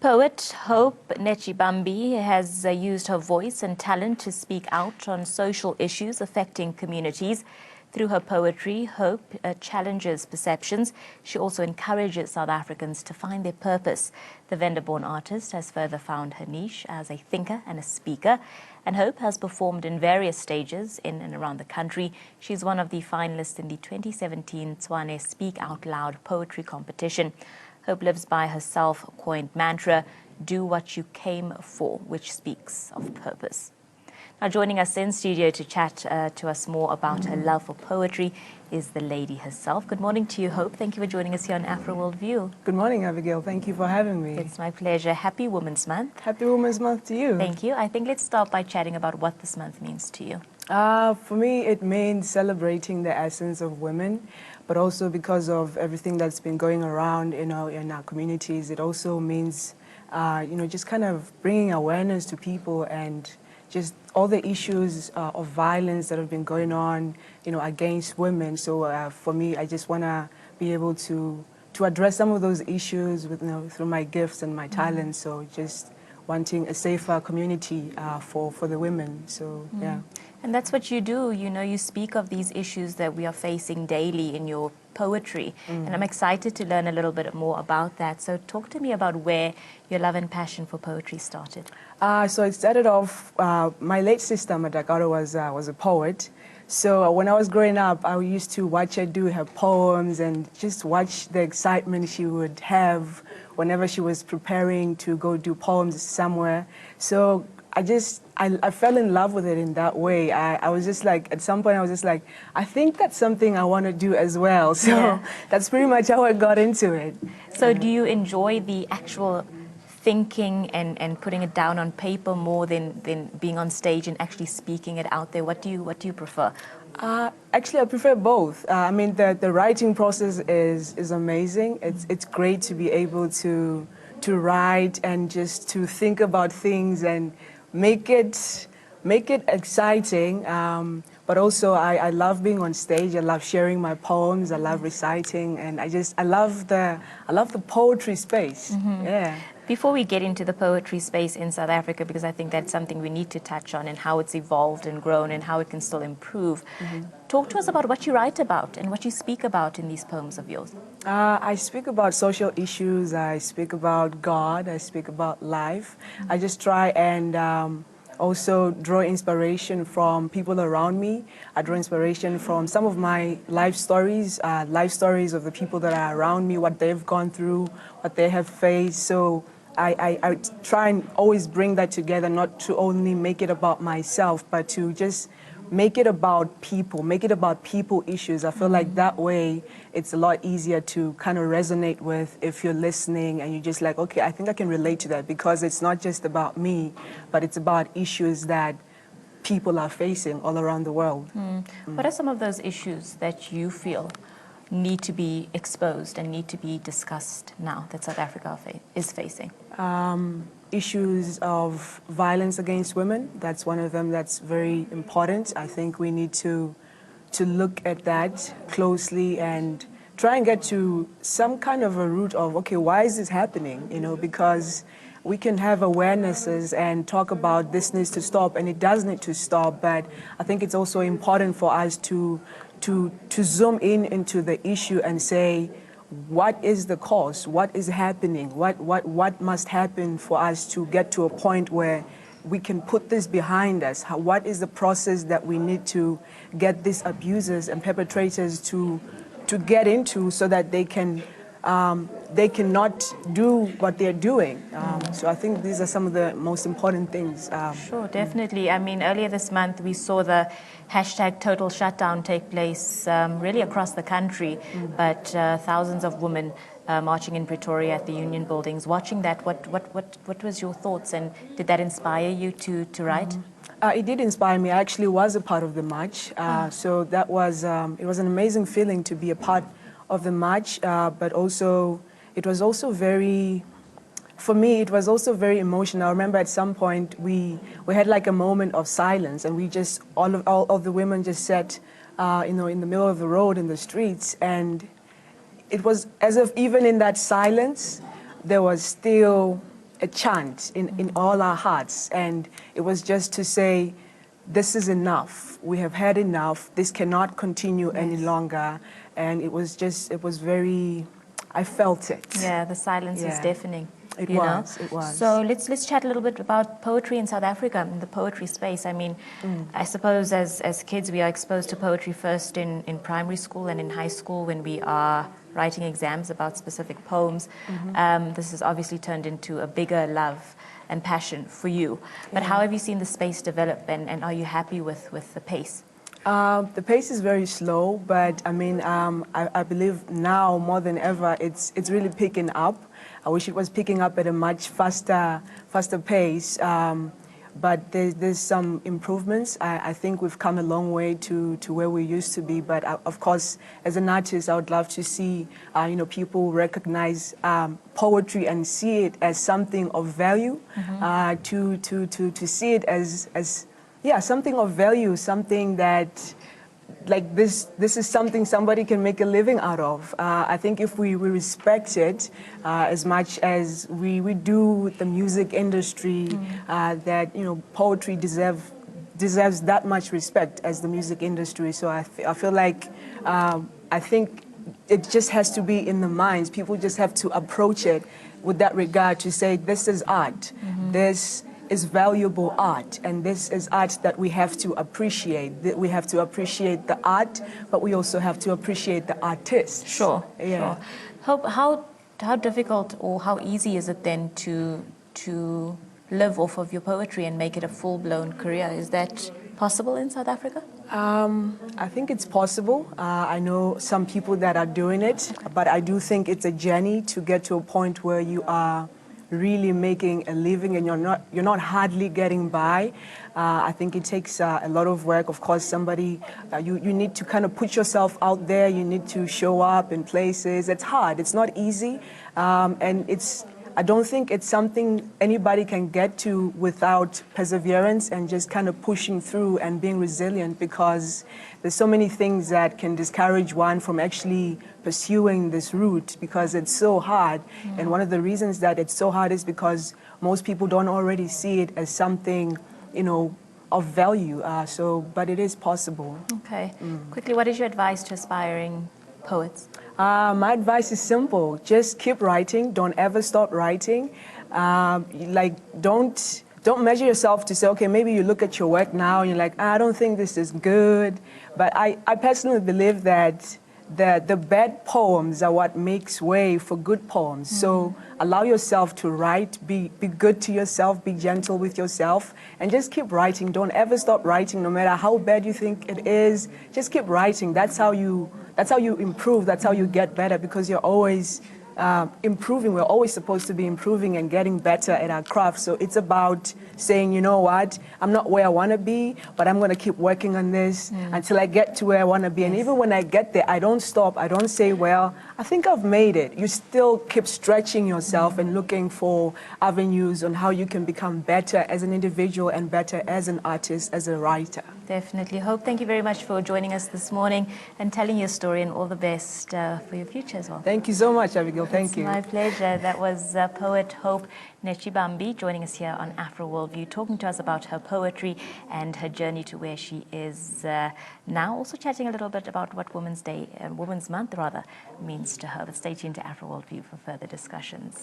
Poet Hope Nechibambi has used her voice and talent to speak out on social issues affecting communities. Through her poetry, Hope challenges perceptions. She also encourages South Africans to find their purpose. The Venda-born artist has further found her niche as a thinker and a speaker. And Hope has performed in various stages in and around the country. She's one of the finalists in the 2017 Tshwane Speak Out Loud poetry competition. Hope lives by her self-coined mantra, "Do what you came for," which speaks of purpose. Now, joining us in studio to chat to us more about her love for poetry is the lady herself. Good morning to you, Hope. Thank you for joining us here on Afro World View. Good morning, Abigail. Thank you for having me. It's my pleasure. Happy Women's Month. Happy Women's Month to you. Thank you. I think let's start by chatting about what this month means to you. For me, it means celebrating the essence of women, but also because of everything that's been going around, in our communities. It also means, just kind of bringing awareness to people and just all the issues of violence that have been going on, against women. So for me, I just want to be able to address some of those issues with, through my gifts and my talents. So just wanting a safer community for the women. So yeah. And that's what you do. You speak of these issues that we are facing daily in your poetry. And I'm excited to learn a little bit more about that. So talk to me about where your love and passion for poetry started. So it started off, my late sister, Madagato, was a poet. So when I was growing up, I used to watch her do her poems and just watch the excitement she would have whenever she was preparing to go do poems somewhere. So I fell in love with it in that way. I was just like, at some point I was just like, I think that's something I want to do as well. So that's pretty much how I got into it. So do you enjoy the actual thinking and putting it down on paper more than being on stage and actually speaking it out there? What do you prefer? Actually, I prefer both. I mean, the writing process is amazing. It's great to be able to write and just to think about things and make it exciting. But also, I love being on stage. I love sharing my poems. I love reciting, and I love the poetry space. Yeah. Before we get into the poetry space in South Africa, because I think that's something we need to touch on and how it's evolved and grown and how it can still improve, talk to us about what you write about and what you speak about in these poems of yours. I speak about social issues. I speak about God. I speak about life. I just try and also draw inspiration from people around me. I draw inspiration from some of my life stories of the people that are around me, what they've gone through, what they have faced. So I try and always bring that together, not to only make it about myself, but to just make it about people issues. I feel like that way it's a lot easier to kind of resonate with if you're listening and you're just like, okay, I think I can relate to that, because it's not just about me, but it's about issues that people are facing all around the world. What are some of those issues that you feel need to be exposed and need to be discussed now that South Africa is facing? Issues of violence against women. That's one of them that's very important. I think we need to look at that closely and try and get to some kind of a root of, okay, why is this happening? Because we can have awarenesses and talk about this needs to stop, and it does need to stop, but I think it's also important for us to zoom into the issue and say, what is the cause? What is happening? What must happen for us to get to a point where we can put this behind us? What is the process that we need to get these abusers and perpetrators to get into so that they cannot do what they're doing? So I think these are some of the most important things. Sure, definitely. I mean, earlier this month we saw the hashtag total shutdown take place really across the country, but thousands of women marching in Pretoria at the union buildings. Watching that, what was your thoughts, and did that inspire you to write? It did inspire me. I actually was a part of the march, so that was it was an amazing feeling to be a part of the march, but also it was also very, for me, it was also very emotional. I remember at some point we had like a moment of silence, and we just all of the women just sat, in the middle of the road in the streets, and it was as if even in that silence there was still a chant in all our hearts. And it was just to say, this is enough. We have had enough. This cannot continue any longer. And it was very, I felt it. Yeah, the silence is deafening. It was. So let's chat a little bit about poetry in South Africa, in the poetry space. I mean, I suppose as kids we are exposed to poetry first in primary school and in high school when we are writing exams about specific poems. This has obviously turned into a bigger love and passion for you. But how have you seen the space develop, and are you happy with the pace? The pace is very slow, but I mean, I believe now more than ever, it's really picking up. I wish it was picking up at a much faster pace. But there's some improvements. I think we've come a long way to where we used to be. But of course, as an artist, I would love to see people recognize poetry and see it as something of value. To see it as something of value, something that, like this is something somebody can make a living out of. I think if we respect it as much as we do with the music industry, that poetry deserves that much respect as the music industry. So I feel like I think it just has to be in the minds. People just have to approach it with that regard to say, this is art. This is valuable art, and this is art that we have to appreciate. We have to appreciate the art, but we also have to appreciate the artist. Sure. Yeah. Sure. How difficult or how easy is it then to live off of your poetry and make it a full-blown career? Is that possible in South Africa? I think it's possible. I know some people that are doing it, but I do think it's a journey to get to a point where you are really making a living and you're not hardly getting by. I think it takes a lot of work. Of course, you need to kind of put yourself out there. You need to show up in places. It's hard. It's not easy, and I don't think it's something anybody can get to without perseverance and just kind of pushing through and being resilient, because there's so many things that can discourage one from actually pursuing this route because it's so hard. And one of the reasons that it's so hard is because most people don't already see it as something, of value. But it is possible. Okay. Quickly, what is your advice to aspiring poets? My advice is simple. Just keep writing. Don't ever stop writing. Don't measure yourself to say, okay, maybe you look at your work now and you're like, I don't think this is good. But I personally believe that the bad poems are what makes way for good poems. So allow yourself to write, be good to yourself, be gentle with yourself, and just keep writing. Don't ever stop writing, no matter how bad you think it is. Just keep writing. That's how you improve. That's how you get better, because you're always improving. We're always supposed to be improving and getting better at our craft. So it's about saying, you know what, I'm not where I want to be, but I'm going to keep working on this until I get to where I want to be. And even when I get there, I don't stop. I don't say, well, I think I've made it. You still keep stretching yourself and looking for avenues on how you can become better as an individual and better as an artist, as a writer. Definitely. Hope, thank you very much for joining us this morning and telling your story, and all the best for your future as well. Thank you so much, Abigail. Thank you. It's my pleasure. That was poet Hope Netshibambi joining us here on Afro Worldview, talking to us about her poetry and her journey to where she is now. Also chatting a little bit about what Women's Month means to her. But stay tuned to Afro Worldview for further discussions.